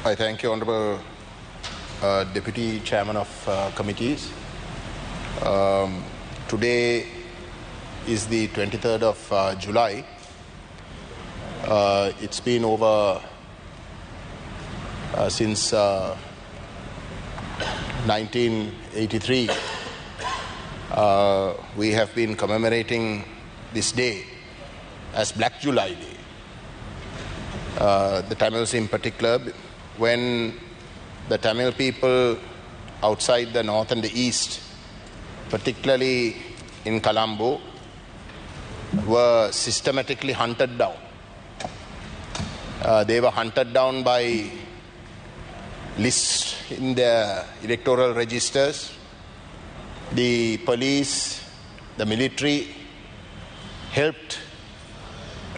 I thank you, Honourable Deputy Chairman of Committees. Today is the 23rd of July. It's been over since 1983. We have been commemorating this day as Black July Day. The Tamils in particular, when the Tamil people outside the north and the east, particularly in Colombo, were systematically hunted down. They were hunted down by lists in their electoral registers. The police, the military helped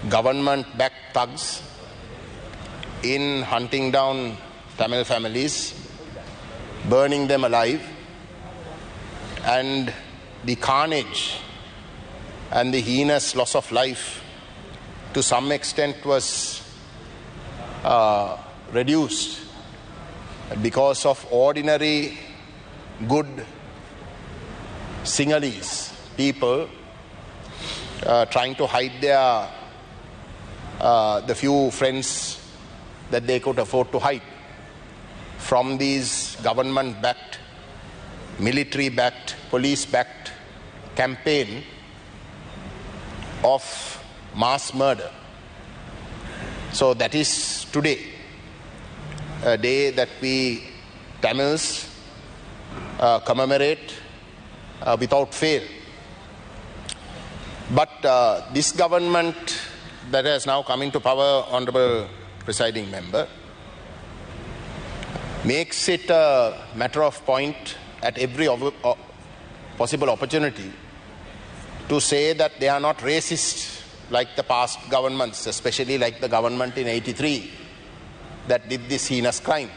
government-backed thugs in hunting down Tamil families, burning them alive, and the carnage and the heinous loss of life to some extent was reduced because of ordinary good Sinhalese people trying to hide the few friends that they could afford to hide from these government-backed, military-backed, police-backed campaign of mass murder. So that is today, a day that we Tamils commemorate without fail. But this government that has now come into power, Honourable Presiding Member, makes it a matter of point at every possible opportunity to say that they are not racist like the past governments, especially like the government in 83 that did this heinous crime.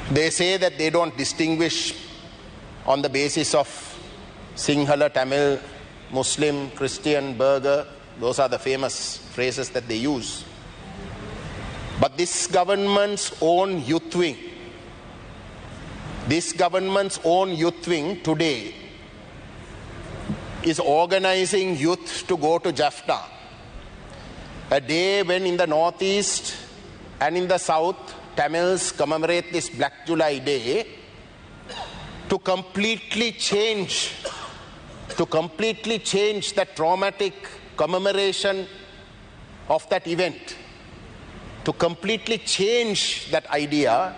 They say that they don't distinguish on the basis of Sinhala, Tamil, Muslim, Christian, Burgher. Those are the famous phrases that they use. But this government's own youth wing, today is organizing youth to go to Jaffna, a day when in the northeast and in the south, Tamils commemorate this Black July Day to completely change the traumatic commemoration of that event. To completely change that idea,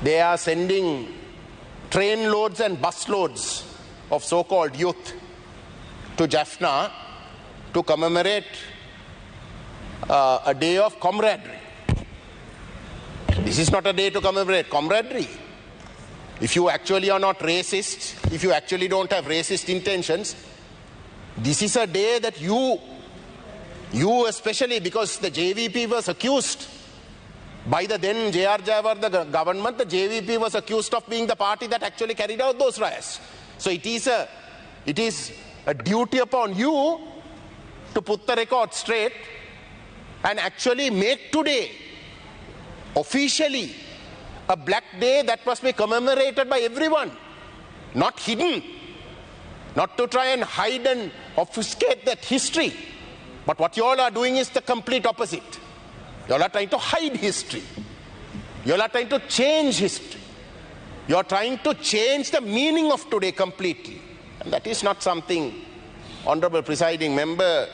they are sending train loads and bus loads of so-called youth to Jaffna to commemorate a day of camaraderie. This is not a day to commemorate camaraderie. If you actually are not racist, if you actually don't have racist intentions, this is a day that you especially, because the JVP was accused by the then J.R. Jayawardena government, the JVP was accused of being the party that actually carried out those riots. So it is a duty upon you to put the record straight and actually make today officially a black day that must be commemorated by everyone, not hidden, not to try and hide and obfuscate that history. But what you all are doing is the complete opposite. You all are trying to hide history. You all are trying to change history. You are trying to change the meaning of today completely. And that is not something, Honourable Presiding Member,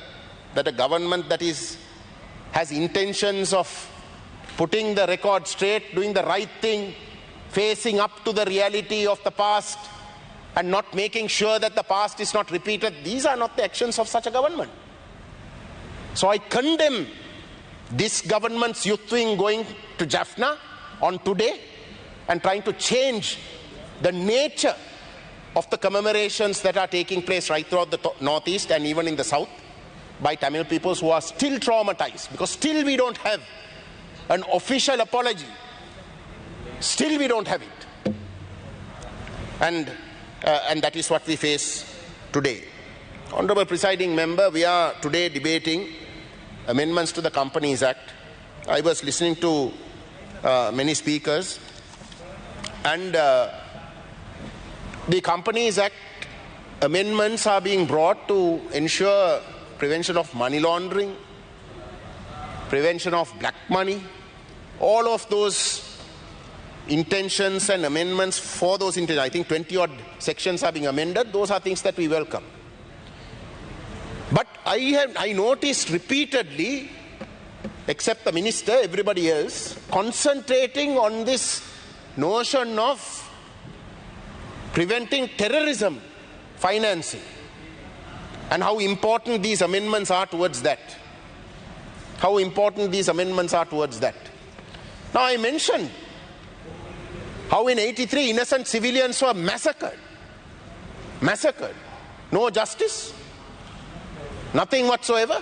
that a government that has intentions of putting the record straight, doing the right thing, facing up to the reality of the past, and not making sure that the past is not repeated. These are not the actions of such a government. So I condemn this government's youth wing going to Jaffna on today and trying to change the nature of the commemorations that are taking place right throughout the northeast and even in the south by Tamil peoples who are still traumatized, because still we don't have an official apology. Still we don't have it. And that is what we face today. Honourable Presiding Member, we are today debating amendments to the Companies Act I was listening to many speakers, and the Companies Act amendments are being brought to ensure prevention of money laundering, prevention of black money. All of those intentions and amendments for those intentions, I think 20 odd sections are being amended. Those are things that we welcome. But I noticed repeatedly, except the minister, everybody else, concentrating on this notion of preventing terrorism financing and how important these amendments are towards that. How important these amendments are towards that. Now, I mentioned how in 83 innocent civilians were massacred. Massacred. No justice. Nothing whatsoever.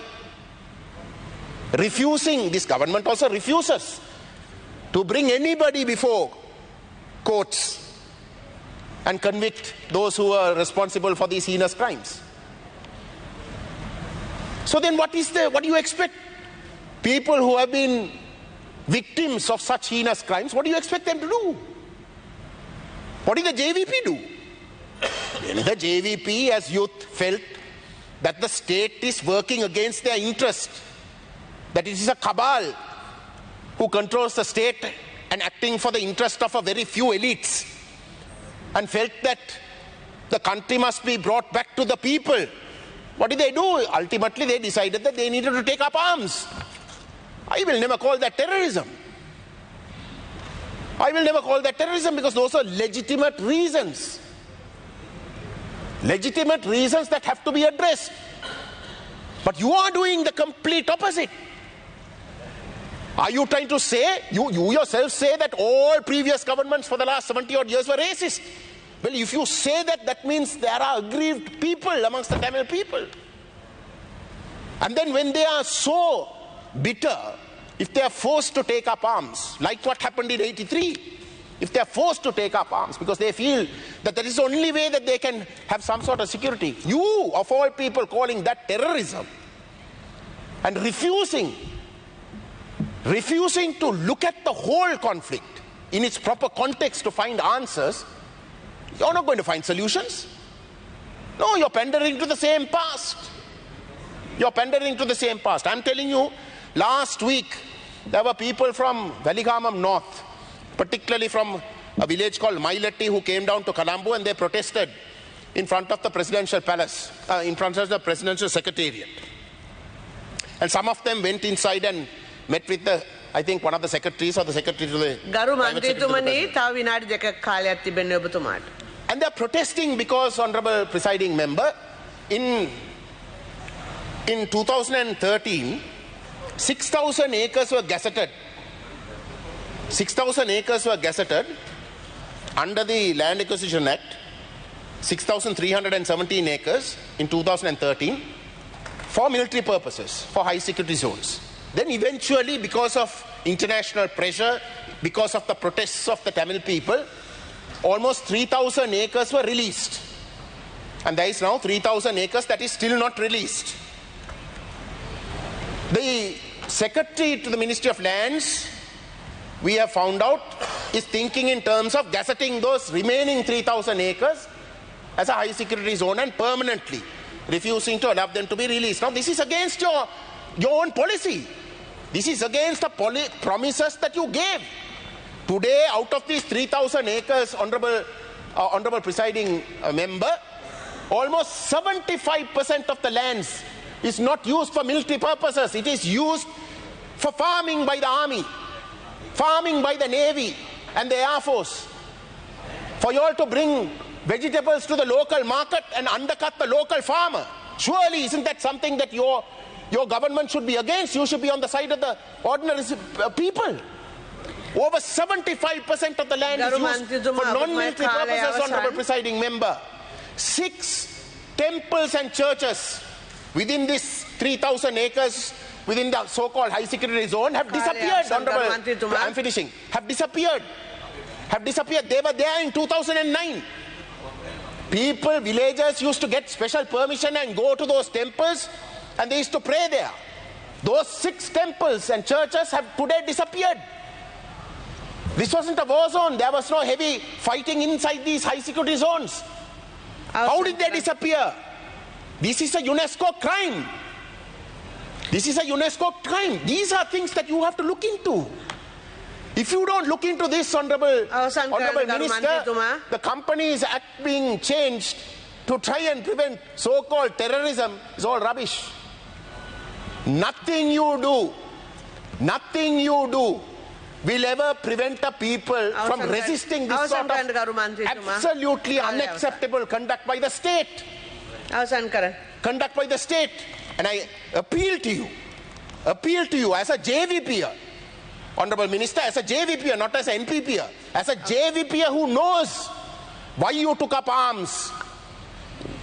Refusing, this government also refuses to bring anybody before courts and convict those who are responsible for these heinous crimes. So then what do you expect? People who have been victims of such heinous crimes, what do you expect them to do? What did the JVP do? The JVP as youth felt that the state is working against their interest, that it is a cabal who controls the state and acting for the interest of a very few elites, and felt that the country must be brought back to the people. What did they do? Ultimately, they decided that they needed to take up arms. I will never call that terrorism. I will never call that terrorism, because those are legitimate reasons. Legitimate reasons that have to be addressed. But you are doing the complete opposite. Are you trying to say, you yourself say that all previous governments for the last 70 odd years were racist? Well, if you say that, that means there are aggrieved people amongst the Tamil people. And then when they are so bitter, if they are forced to take up arms, like what happened in 83, if they are forced to take up arms because they feel that that is the only way that they can have some sort of security, you, of all people, calling that terrorism and refusing to look at the whole conflict in its proper context to find answers, you're not going to find solutions. No, you're pandering to the same past. You're pandering to the same past. I'm telling you, last week, there were people from Valigamam North, particularly from a village called Mailatti, who came down to Colombo, and they protested in front of the presidential palace, in front of the presidential secretariat. And some of them went inside and met with the, I think, one of the secretaries or the secretary to the... And they're protesting because, Honorable Presiding Member, in 2013, 6,000 acres were gazetted. 6,000 acres were gazetted under the Land Acquisition Act, 6,317 acres in 2013 for military purposes, for high security zones. Then eventually, because of international pressure, because of the protests of the Tamil people, almost 3,000 acres were released. And there is now 3,000 acres that is still not released. The Secretary to the Ministry of Lands, we have found out, is thinking in terms of gazetting those remaining 3,000 acres as a high security zone and permanently refusing to allow them to be released. Now, this is against your own policy. This is against the promises that you gave. Today, out of these 3,000 acres, Honorable Presiding Member, almost 75% of the lands is not used for military purposes. It is used for farming by the army, farming by the navy and the air force. For you all to bring vegetables to the local market and undercut the local farmer. Surely, isn't that something that your government should be against? You should be on the side of the ordinary people. Over 75% of the land is used for non-military purposes, Honorable Presiding Member. 6 temples and churches within this 3,000 acres, within the so-called high security zone, have disappeared, Honorable. I'm finishing. Have disappeared. They were there in 2009. People, villagers used to get special permission and go to those temples, and they used to pray there. Those 6 temples and churches have today disappeared. This wasn't a war zone. There was no heavy fighting inside these high security zones. How did they disappear? This is a UNESCO crime. This is a UNESCO crime. These are things that you have to look into. If you don't look into this, Honorable Minister, the Companies Act being changed to try and prevent so-called terrorism is all rubbish. Nothing you do will ever prevent a people from resisting this sort of absolutely unacceptable conduct by the state. Conduct by the state. And I appeal to you as a JVPer, Honorable Minister, as a JVPer, not as an NPPer, as a JVPer who knows why you took up arms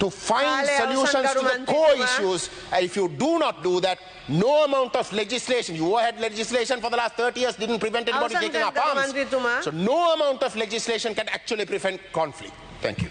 to find solutions to the core issues. And if you do not do that, no amount of legislation, you had legislation for the last 30 years, didn't prevent anybody taking up arms. So no amount of legislation can actually prevent conflict. Thank you.